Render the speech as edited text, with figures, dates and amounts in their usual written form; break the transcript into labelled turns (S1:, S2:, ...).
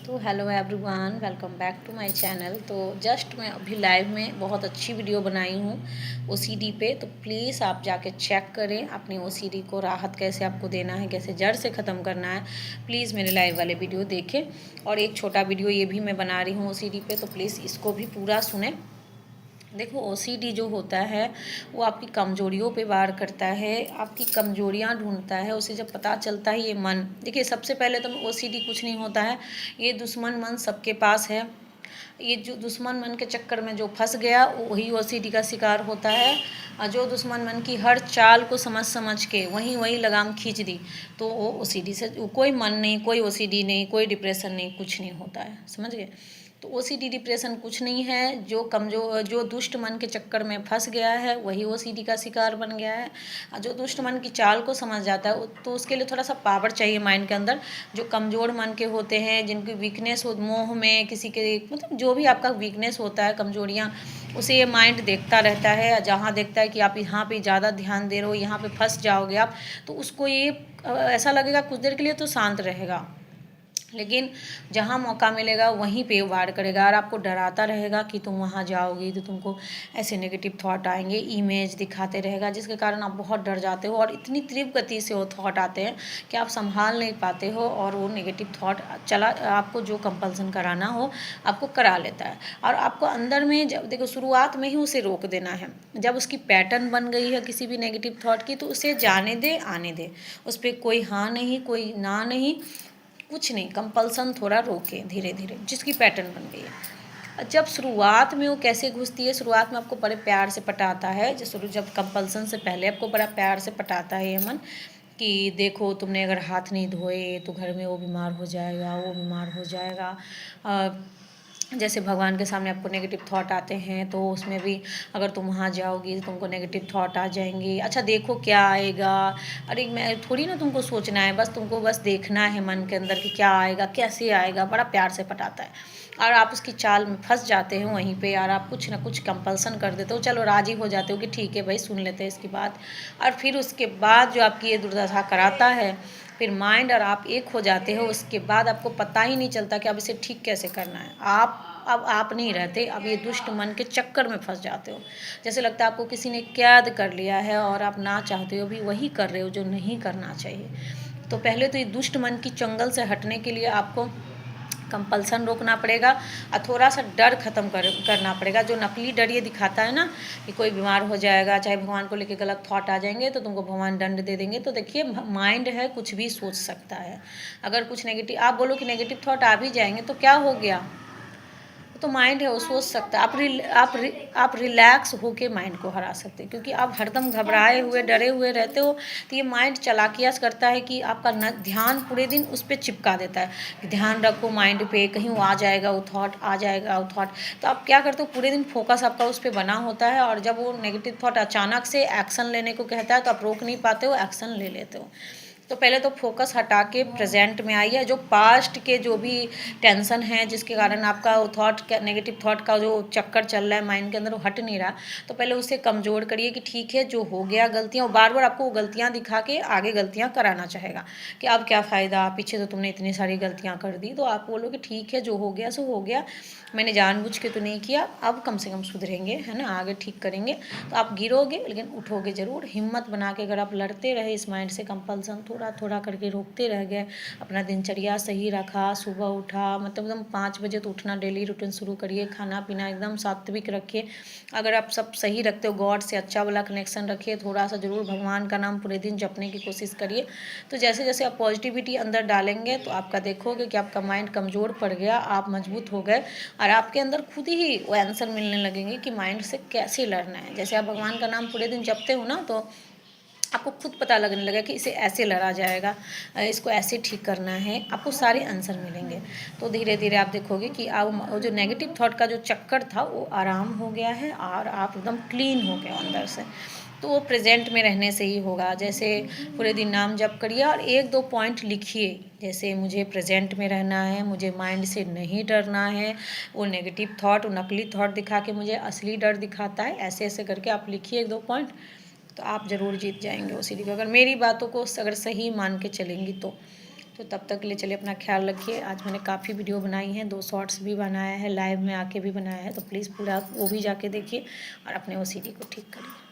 S1: तो hello everyone, welcome back to my channel. तो just मैं अभी लाइव में बहुत अच्छी वीडियो बनाई हूँ ओसीडी पे। तो प्लीज़ आप जाके चेक करें अपनी ओसीडी को राहत कैसे आपको देना है, कैसे जड़ से ख़त्म करना है। प्लीज़ मेरे लाइव वाले वीडियो देखें। और एक छोटा वीडियो ये भी मैं बना रही हूँ ओसीडी पे, तो प्लीज़ इसको भी पूरा सुने। देखो, ओसीडी जो होता है वो आपकी कमजोरियों पे वार करता है, आपकी कमजोरियां ढूंढता है। उसे जब पता चलता है ये मन, देखिए सबसे पहले तो ओसीडी कुछ नहीं होता है, ये दुश्मन मन सबके पास है। ये जो दुश्मन मन के चक्कर में जो फंस गया वही ओसीडी का शिकार होता है। और जो दुश्मन मन की हर चाल को समझ समझ के वहीं वहीं लगाम खींच दी, तो वो ओसीडी से कोई मन नहीं, कोई ओसीडी नहीं, कोई डिप्रेशन नहीं, कुछ नहीं होता है। समझ गए? तो ओसीडी डिप्रेशन कुछ नहीं है। जो दुष्ट मन के चक्कर में फंस गया है वही ओसीडी का शिकार बन गया है। और जो दुष्ट मन की चाल को समझ जाता है तो उसके लिए थोड़ा सा पावर चाहिए माइंड के अंदर। जो कमज़ोर मन के होते हैं, जिनकी वीकनेस हो, मोह में किसी के, मतलब जो भी आपका वीकनेस होता है, कमजोरियाँ, उसे ये माइंड देखता रहता है। जहाँ देखता है कि आप यहाँ पे ज़्यादा ध्यान दे रहे हो, यहाँ पे फंस जाओगे आप, तो उसको ये ऐसा लगेगा कुछ देर के लिए तो शांत रहेगा, लेकिन जहाँ मौका मिलेगा वहीं पे वार करेगा। और आपको डराता रहेगा कि तुम वहाँ जाओगी तो तुमको ऐसे नेगेटिव थॉट आएंगे, इमेज दिखाते रहेगा, जिसके कारण आप बहुत डर जाते हो। और इतनी तीव्र गति से वो थॉट आते हैं कि आप संभाल नहीं पाते हो, और वो नेगेटिव थॉट आपको जो कंपल्सन कराना हो आपको करा लेता है। और आपको अंदर में, जब देखो शुरुआत में ही उसे रोक देना है। जब उसकी पैटर्न बन गई है किसी भी नेगेटिव थॉट की, तो उसे जाने दे, आने दे। उस पर कोई हाँ नहीं, कोई ना नहीं, कुछ नहीं, कंपल्सन थोड़ा रोके धीरे धीरे, जिसकी पैटर्न बन गई है। जब शुरुआत में वो कैसे घुसती है, शुरुआत में आपको बड़े प्यार से पटाता है। जब कंपल्सन से पहले आपको बड़ा प्यार से पटाता है ये मन, कि देखो तुमने अगर हाथ नहीं धोए तो घर में वो बीमार हो जाएगा, वो बीमार हो जाएगा। जैसे भगवान के सामने आपको नेगेटिव थॉट आते हैं, तो उसमें भी अगर तुम वहाँ जाओगी तो तुमको नेगेटिव थॉट आ जाएंगे। अच्छा देखो क्या आएगा। अरे मैं थोड़ी ना तुमको सोचना है, बस तुमको बस देखना है मन के अंदर कि क्या आएगा, कैसे आएगा। बड़ा प्यार से पटाता है और आप उसकी चाल में फंस जाते हो वहीं पे। और आप कुछ ना कुछ कंपल्सन कर देते हो, चलो राजी हो जाते हो कि ठीक है भाई, सुन लेते हैं इसकी बात। और फिर उसके बाद जो आपकी ये दुर्दशा कराता है, फिर माइंड और आप एक हो जाते हो। उसके बाद आपको पता ही नहीं चलता कि अब इसे ठीक कैसे करना है। अब आप नहीं रहते, अब ये दुष्ट मन के चक्कर में फंस जाते हो। जैसे लगता है आपको किसी ने कैद कर लिया है और आप ना चाहते हो भी वही कर रहे हो जो नहीं करना चाहिए। तो पहले तो ये दुष्ट मन की चंगल से हटने के लिए आपको कंपल्सन रोकना पड़ेगा और थोड़ा सा डर खत्म करना पड़ेगा। जो नकली डर ये दिखाता है ना कि कोई बीमार हो जाएगा, चाहे भगवान को लेके गलत थॉट आ जाएंगे तो तुमको भगवान दंड दे देंगे, तो देखिए माइंड है, कुछ भी सोच सकता है। अगर कुछ नेगेटिव आप बोलो कि नेगेटिव थॉट आ भी जाएंगे तो क्या हो गया, तो माइंड है वो सोच सकता है। आप रिलैक्स होके माइंड को हरा सकते हैं, क्योंकि आप हरदम घबराए हुए, डरे हुए रहते हो, तो ये माइंड चालाकियाँ करता है कि आपका ध्यान पूरे दिन उस पर चिपका देता है कि ध्यान रखो माइंड पे, कहीं वो आ जाएगा, वो थॉट आ जाएगा, वो थॉट। तो आप क्या करते हो, पूरे दिन फोकस आपका उस पर बना होता है, और जब वो नेगेटिव थॉट अचानक से एक्शन लेने को कहता है तो आप रोक नहीं पाते हो, एक्शन ले लेते हो। तो पहले तो फोकस हटा के प्रेजेंट में आइए। जो पास्ट के जो भी टेंशन है, जिसके कारण आपका वो थॉट, नेगेटिव थॉट का जो चक्कर चल रहा है माइंड के अंदर, वो हट नहीं रहा, तो पहले उसे कमज़ोर करिए कि ठीक है जो हो गया गलतियाँ, और बार बार आपको वो गलतियाँ दिखा के आगे गलतियाँ कराना चाहेगा कि अब क्या फ़ायदा, पीछे तो तुमने इतनी सारी गलतियाँ कर दी। तो आप बोलो कि ठीक है जो हो गया सो हो गया, मैंने जानबूझ के तो नहीं किया, अब कम से कम सुधरेंगे, है ना, आगे ठीक करेंगे। तो आप गिरोगे लेकिन उठोगे ज़रूर। हिम्मत बना के अगर आप लड़ते रहे इस माइंड से, कंपल्सन थोड़ा थोड़ा करके रोकते रह गए, अपना दिनचर्या सही रखा, सुबह उठा, मतलब एकदम 5 बजे तो उठना, डेली रूटीन शुरू करिए, खाना पीना एकदम सात्विक रखिए। अगर आप सब सही रखते हो, गॉड से अच्छा वाला कनेक्शन रखिए, थोड़ा सा ज़रूर भगवान का नाम पूरे दिन जपने की कोशिश करिए। तो जैसे जैसे आप पॉजिटिविटी अंदर डालेंगे तो आपका देखोगे कि आपका माइंड कमज़ोर पड़ गया, आप मजबूत हो गए, और आपके अंदर खुद ही वो आंसर मिलने लगेंगे कि माइंड से कैसे लड़ना है। जैसे आप भगवान का नाम पूरे दिन जपते हो ना, तो आपको खुद पता लगने लगा कि इसे ऐसे लड़ा जाएगा, इसको ऐसे ठीक करना है, आपको सारे आंसर मिलेंगे। तो धीरे धीरे आप देखोगे कि आप जो नेगेटिव थॉट का जो चक्कर था वो आराम हो गया है, और आप एकदम क्लीन हो गए अंदर से। तो वो प्रेजेंट में रहने से ही होगा। जैसे पूरे दिन नाम जप करिए और 1-2 पॉइंट लिखिए, जैसे मुझे प्रेजेंट में रहना है, मुझे माइंड से नहीं डरना है, वो नेगेटिव थॉट, वो नकली थॉट दिखा के मुझे असली डर दिखाता है, ऐसे ऐसे करके आप लिखिए 1-2 पॉइंट, तो आप ज़रूर जीत जाएंगे ओसीडी को, अगर मेरी बातों को अगर सही मान के चलेंगी तो। तो तब तक के लिए चलिए अपना ख्याल रखिए। आज मैंने काफ़ी वीडियो बनाई हैं, 2 शॉर्ट्स भी बनाया है, लाइव में आके भी बनाया है, तो प्लीज़ पूरा वो भी जाके देखिए और अपने ओसीडी को ठीक करिए।